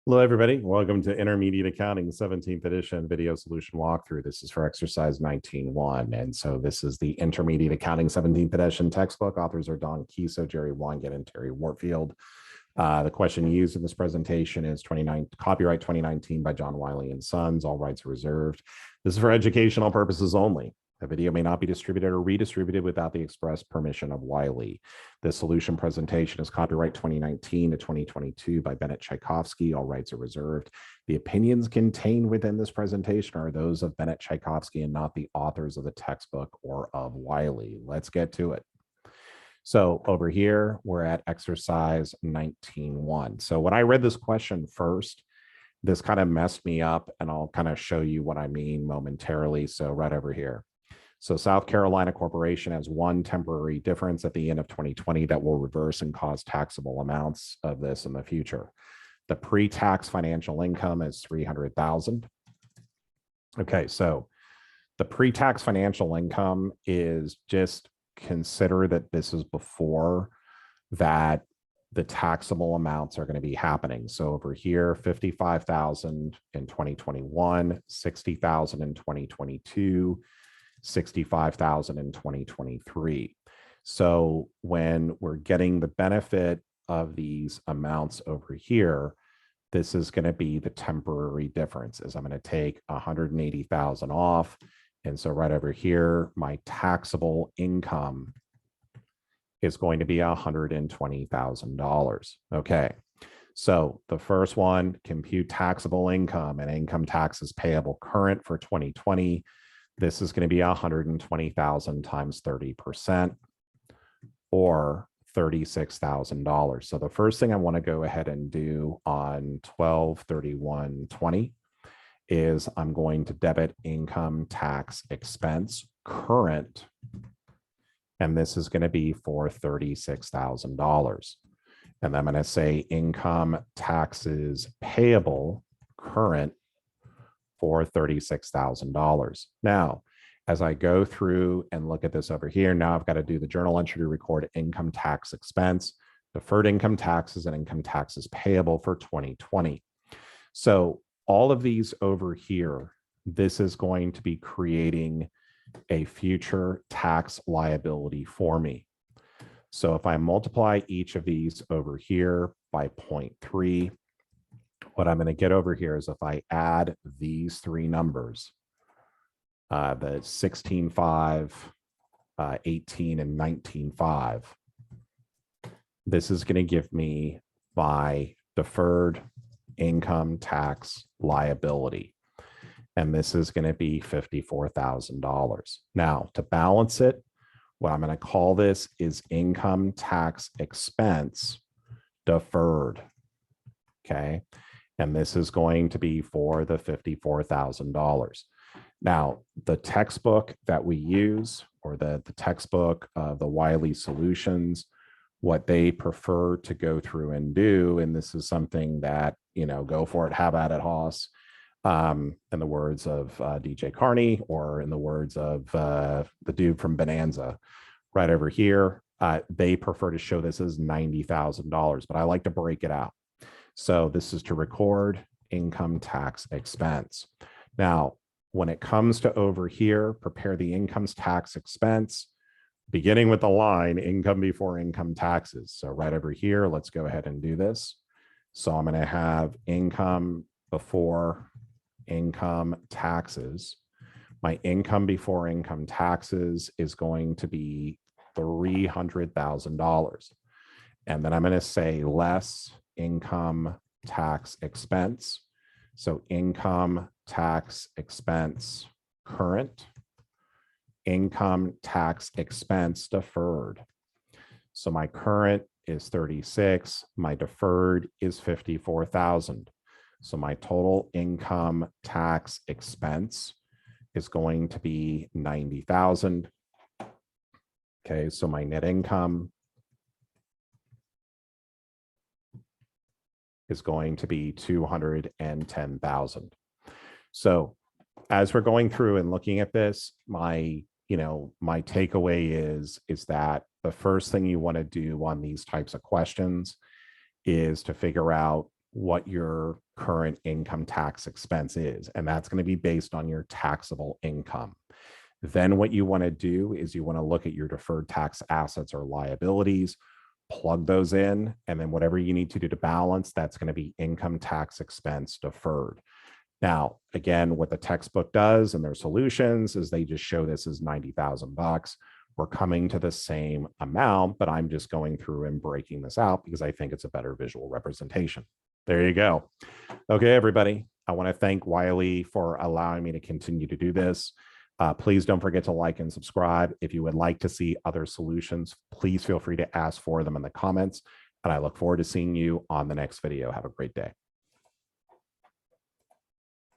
Hello, everybody. Welcome to Intermediate Accounting 17th edition video solution walkthrough. This is for exercise 19.1. And so this is the Intermediate Accounting 17th edition textbook. Authors are Don Kiso, Jerry Wongett, and Terry Wartfield. The question used in this presentation is copyright 2019 by John Wiley and Sons. All rights are reserved. This is for educational purposes only. The video may not be distributed or redistributed without the express permission of Wiley. The solution presentation is copyright 2019 to 2022 by Bennett Tchaikovsky. All rights are reserved. The opinions contained within this presentation are those of Bennett Tchaikovsky and not the authors of the textbook or of Wiley. Let's get to it. So over here, we're at exercise 19.1. So when I read this question first, this kind of messed me up, and I'll kind of show you what I mean momentarily. So right over here. So South Carolina Corporation has one temporary difference at the end of 2020 that will reverse and cause taxable amounts of this in the future. The pre-tax financial income is $300,000. Okay, so the pre-tax financial income is just consider that this is before that the taxable amounts are going to be happening. So over here, 55,000 in 2021, 60,000 in 2022, 65,000 in 2023. So when we're getting the benefit of these amounts over here, this is going to be the temporary difference. Is I'm going to take 180,000 off. And so right over here, my taxable income is going to be $120,000. Okay. So the first one, compute taxable income and income taxes payable current for 2020. This is going to be 120,000 times 30%, or $36,000. So the first thing I want to go ahead and do on 12/31/20 is I'm going to debit income tax expense current, and this is going to be for $36,000. And I'm going to say income taxes payable current for $36,000. Now, as I go through and look at this over here, now I've got to do the journal entry to record income tax expense, deferred income taxes, and income taxes payable for 2020. So all of these over here, this is going to be creating a future tax liability for me. So if I multiply each of these over here by 0.3, what I'm going to get over here is if I add these three numbers, the 16.5, 18, and 19.5, this is going to give me my deferred income tax liability. And this is going to be $54,000. Now, to balance it, what I'm going to call this is income tax expense deferred. Okay. And this is going to be for the $54,000. Now, the textbook that we use, or the textbook of the Wiley Solutions, what they prefer to go through and do, and this is something that, go for it, have at it, Hoss, in the words of DJ Carney, or in the words of the dude from Bonanza, right over here, they prefer to show this as $90,000, but I like to break it out. So this is to record income tax expense. Now, when it comes to over here, prepare the income tax expense, beginning with the line income before income taxes. So right over here, let's go ahead and do this. So I'm going to have income before income taxes. My income before income taxes is going to be $300,000. And then I'm going to say less income tax expense. So income tax expense current, income tax expense deferred. So my current is 36, my deferred is 54,000. So my total income tax expense is going to be 90,000. Okay, so my net income is going to be 210,000. So as we're going through and looking at this, my takeaway is that the first thing you want to do on these types of questions is to figure out what your current income tax expense is, and that's going to be based on your taxable income. Then what you want to do is you want to look at your deferred tax assets or liabilities, plug those in, and then whatever you need to do to balance, that's going to be income tax expense deferred. Now, again, what the textbook does and their solutions is they just show this as $90,000. We're coming to the same amount, but I'm just going through and breaking this out because I think it's a better visual representation. There you go. Okay, everybody. I want to thank Wiley for allowing me to continue to do this. Please don't forget to like and subscribe. If you would like to see other solutions, please feel free to ask for them in the comments. And I look forward to seeing you on the next video. Have a great day.